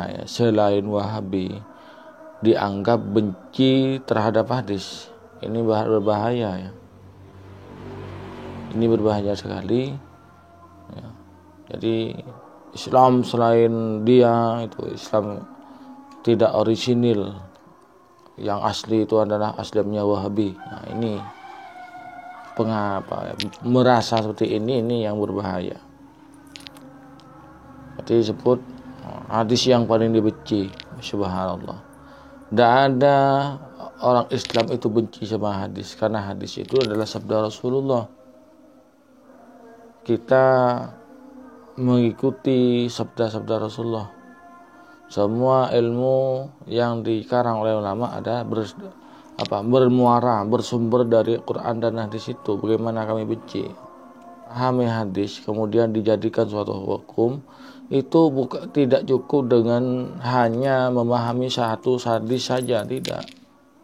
ya, selain Wahabi dianggap benci terhadap hadis. Ini berbahaya ya. Ini berbahaya sekali ya. Jadi Islam selain dia itu Islam tidak orisinil, yang asli itu adalah Islamnya Wahabi. Nah, ini pengapa merasa seperti ini yang berbahaya. Jadi disebut hadis yang paling dibenci. Subhanallah. Tidak ada orang Islam itu benci sama hadis, karena hadis itu adalah sabda Rasulullah. Kita mengikuti sabda-sabda Rasulullah. Semua ilmu yang dikarang oleh ulama ada bermuara, bersumber dari Quran dan hadis itu. Bagaimana kami benci? Pahami hadis kemudian dijadikan suatu hukum, itu tidak cukup dengan hanya memahami satu hadis saja, tidak.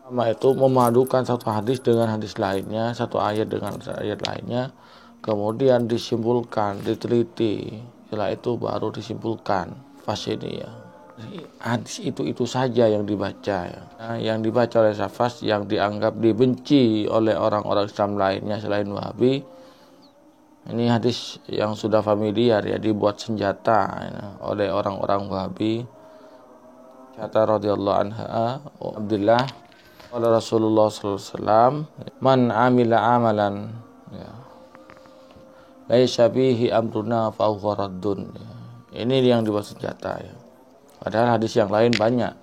Sama itu memadukan satu hadis dengan hadis lainnya, satu ayat dengan ayat lainnya, kemudian disimpulkan, diteliti, setelah itu baru disimpulkan. Pas ini ya, hadis itu saja yang dibaca ya. Nah, yang dibaca oleh Safas yang dianggap dibenci oleh orang-orang Islam lainnya selain Wahabi. Ini hadis yang sudah familiar ya, dibuat senjata ya, oleh orang-orang Wahabi. Kata radhiyallahu anha Abdullah oleh Rasulullah sallallahu alaihi wasallam, man amila amalan ya, laisa fihi amruna fa huwa raddun. Ini yang dibuat senjata ya. Padahal hadis yang lain banyak.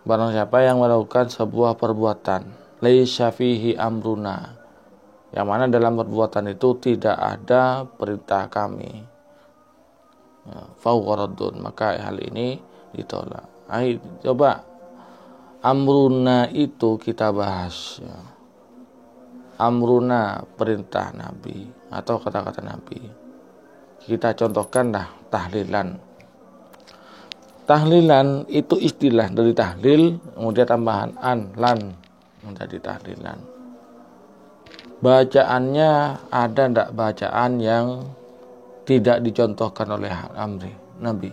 Barang siapa yang melakukan sebuah perbuatan laisa fihi amruna, yang mana dalam perbuatan itu tidak ada perintah kami, fa huwa raddun, maka hal ini ditolak. Ayo coba amruna itu kita bahas ya. Amruna perintah Nabi atau kata-kata Nabi. Kita contohkan tahlilan. Tahlilan itu istilah dari tahlil, kemudian tambahan lan menjadi tahlilan. Bacaannya ada ndak bacaan yang tidak dicontohkan oleh Nabi?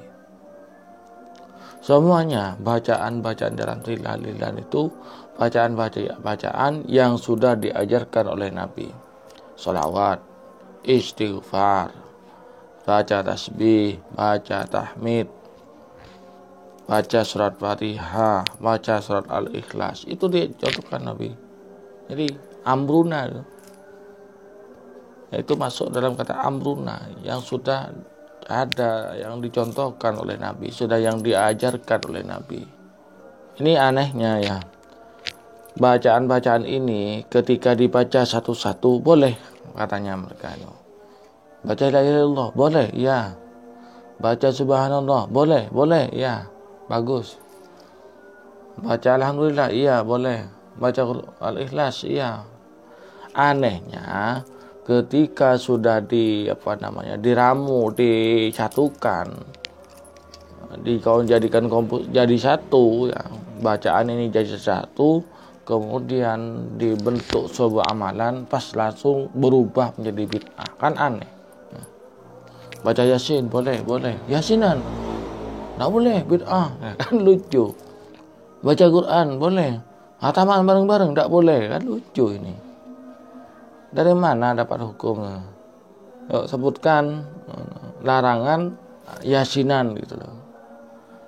Semuanya bacaan-bacaan dalam tahlilan itu bacaan yang sudah diajarkan oleh Nabi. Sholawat, istighfar, baca tasbih, baca tahmid, baca surat Fatihah, baca surat Al-Ikhlas, itu dicontohkan Nabi. Jadi amruna itu masuk dalam kata amruna, yang sudah ada, yang dicontohkan oleh Nabi, sudah yang diajarkan oleh Nabi. Ini anehnya ya, bacaan-bacaan ini ketika dibaca satu-satu boleh katanya mereka. Baca la ilaha illallah boleh ya, baca subhanallah boleh ya, bagus. Baca alhamdulillah iya boleh, baca al-ikhlas iya. Anehnya ketika sudah diramu, disatukan, dijadikan jadi satu ya, bacaan ini jadi satu, kemudian dibentuk sebuah amalan, pas langsung berubah menjadi bid'ah, kan aneh. Baca yasin boleh yasinan nggak boleh, bid'ah kan lucu. Baca Quran boleh, khataman bareng-bareng nggak boleh, kan lucu ini. Dari mana dapat hukumnya? Yuk sebutkan larangan yasinan gitu loh.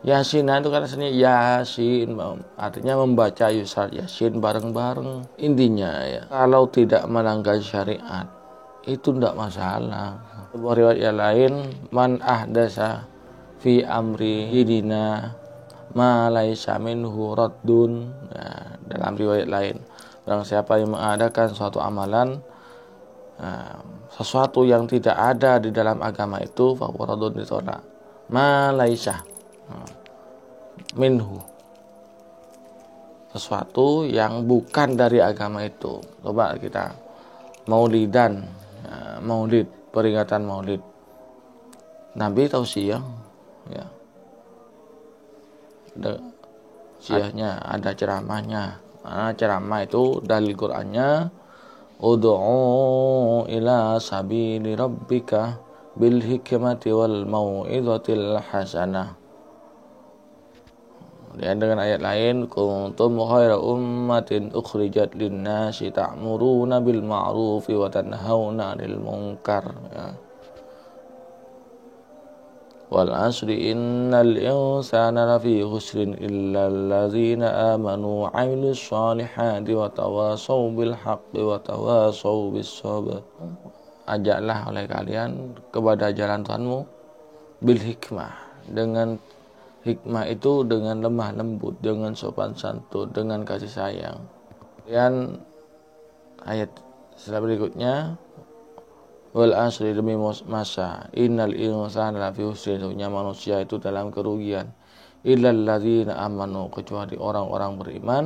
Yasinan itu kan aslinya yasin, artinya membaca yasin bareng-bareng. Intinya ya, kalau tidak melanggar syariat itu tidak masalah. Sebuah riwayat yang lain, man ahdasa fi amri dinina ma laisa minhu raddun. Nah, dalam riwayat lain, barang siapa yang mengadakan suatu amalan, sesuatu yang tidak ada di dalam agama itu, fa huwa raddun, ditolak. Ma laisa minhu, sesuatu yang bukan dari agama itu. Coba kita maulidan, maulid, peringatan maulid, Nabi tausiah ya, siahnya ada ceramahnya. Ceramah itu dalil Qur'annya, ud'u ila sabili rabbika bil hikmati wal mau'izatil hasanah. Dan dengan ayat lain, kuntum khaira ummatin ukhrijat lin-nasi ta'muruna bil ma'rufi wa tanhauna 'anil munkar. Ya. Wal asri innal insana lafi khusrin illa allazina amanu wa 'amilus solihati wa tawasaw bil haqqi wa tawasaw bis sabr. Ajaklah oleh kalian kepada jalan Tuhanmu bil hikmah, dengan hikmah itu dengan lemah lembut, dengan sopan santun, dengan kasih sayang. Dan ayat setelah berikutnya, wal asri, demi masa, innal insana lafi khusrin, sesungguhnya manusia itu dalam kerugian, illal ladzina amanu, kecuali orang-orang beriman,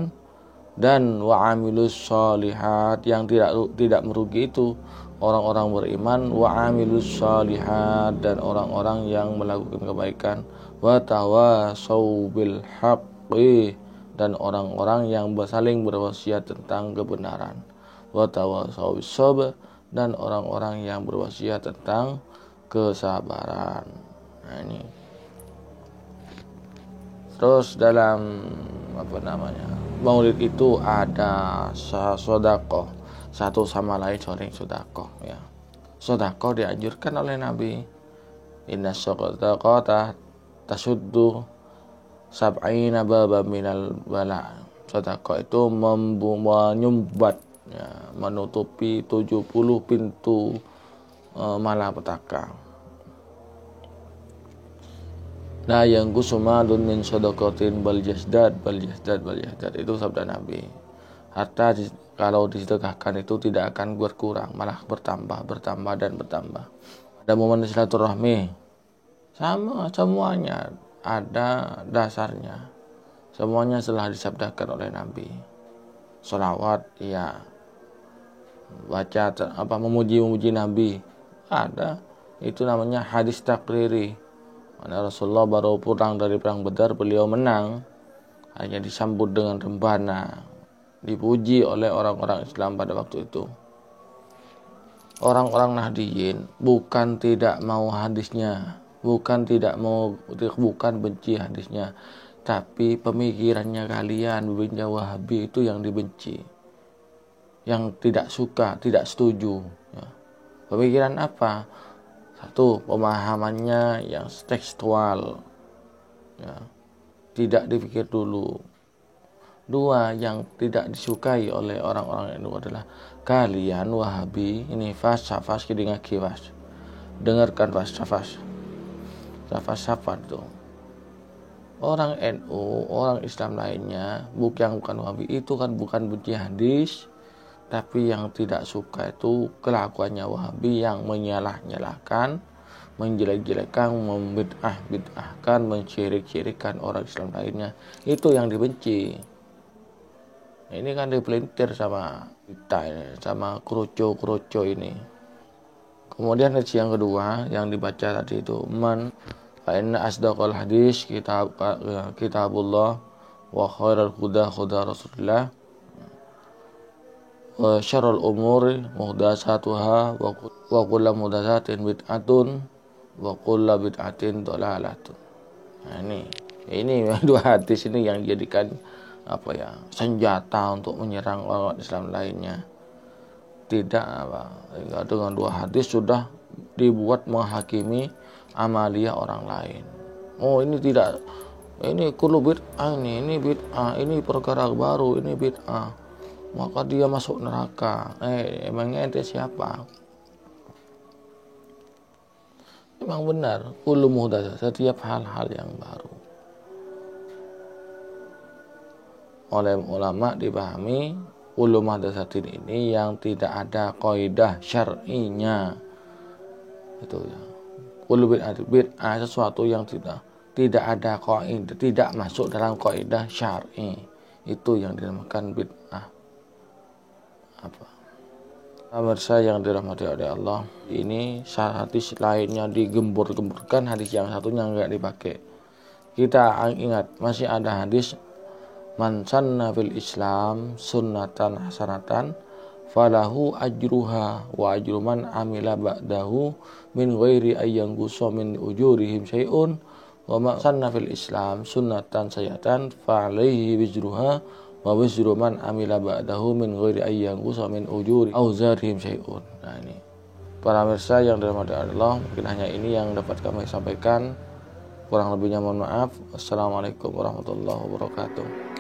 dan wa amilus sholihat, yang tidak merugi itu orang-orang beriman, wa amilus sholihat, dan orang-orang yang melakukan kebaikan, wa tawasaw bil haqqi, dan orang-orang yang saling berwasiat tentang kebenaran, wa tawasaw bis sabr, dan orang-orang yang berwasiat tentang kesabaran. Nah, ini. Terus dalam Maulid itu ada sedekah, satu sama lain saling sedekah, ya. Sedekah dianjurkan oleh Nabi. Inna shadaqata tasuddu sab'ina baba minal bala. Sedekah itu menyumbat, ya, menutupi 70 pintu malapetaka. Nah, yang gusumadun min sadaqatin bal jazdad itu sabda Nabi. Harta kalau disedekahkan itu tidak akan berkurang, malah bertambah dan bertambah. Ada momen silaturahmi, sama, semuanya ada dasarnya. Semuanya telah disabdakan oleh Nabi. Sholawat, ya, baca memuji Nabi, ada. Itu namanya hadis takriri. Mana Rasulullah baru pulang dari perang Badar, beliau menang, hanya disambut dengan rebana, dipuji oleh orang-orang Islam pada waktu itu. Orang-orang Nahdiyin bukan tidak mau hadisnya, bukan benci hadisnya, tapi pemikirannya kalian berbeda Wahabi itu yang dibenci, yang tidak suka, tidak setuju, ya. Pemikiran apa? Satu, pemahamannya yang tekstual, ya, tidak dipikir dulu. Dua, yang tidak disukai oleh orang-orang itu adalah kalian Wahabi ini fas kidingaki fas. Dengarkan fas tuh. Orang NU, orang Islam lainnya, bukan Wahabi itu kan bukan benci hadis, tapi yang tidak suka itu kelakuannya Wahabi yang menyalah-nyalahkan, menjelek-jelekkan, membid'ahkan, menciri-cirikan orang Islam lainnya. Itu yang dibenci. Ini kan dipelintir sama kita, sama kroco ini. Kemudian hadis yang kedua yang dibaca tadi itu, fa inna asdaqal hadis kitabullah wa khairal huda Rasulullah wa syarrul umuri muhdatsatuha wa kullu muhdatsatin bid'atun wa kullu bid'atin dhalalatun. Nah, ini dua hadis ini yang dijadikan senjata untuk menyerang orang Islam lainnya. Tidak dengan dua hadis sudah dibuat menghakimi amalia orang lain. Oh, ini tidak, ini kullu bid'ah, ini bid'ah, ini perkara baru, ini bid'ah, maka dia masuk neraka. Emangnya ente siapa? Memang benar, kullu muhdatsah, setiap hal-hal yang baru. Oleh ulama dipahami kullu muhdatsatin ini yang tidak ada kaidah syar'inya. Itu ya. Kullu bid'ah sesuatu yang tidak ada kaidah, tidak masuk dalam kaidah syar'i. Itu yang dinamakan bid'ah. Pemirsa yang dirahmati oleh Allah, ini hadis lainnya digembur-gemburkan, hadis yang satunya enggak dipakai. Kita ingat, masih ada hadis man sanna fil Islam sunnatan hasanatan falahu ajruha wa ajru man amila ba'dahu min ghairi ayyan qusa min ujurihim syai'un wa ma sanna fil Islam sunnatan sayyatan fa alaihi wizruha wa wizru man amila ba'dahu min ghairi ayyan qusa min ujuri auzarihim syai'un. Nah, ini para pemirsa yang dirahmati Allah, mungkin hanya ini yang dapat kami sampaikan. Kurang lebihnya mohon maaf. Assalamualaikum warahmatullahi wabarakatuh.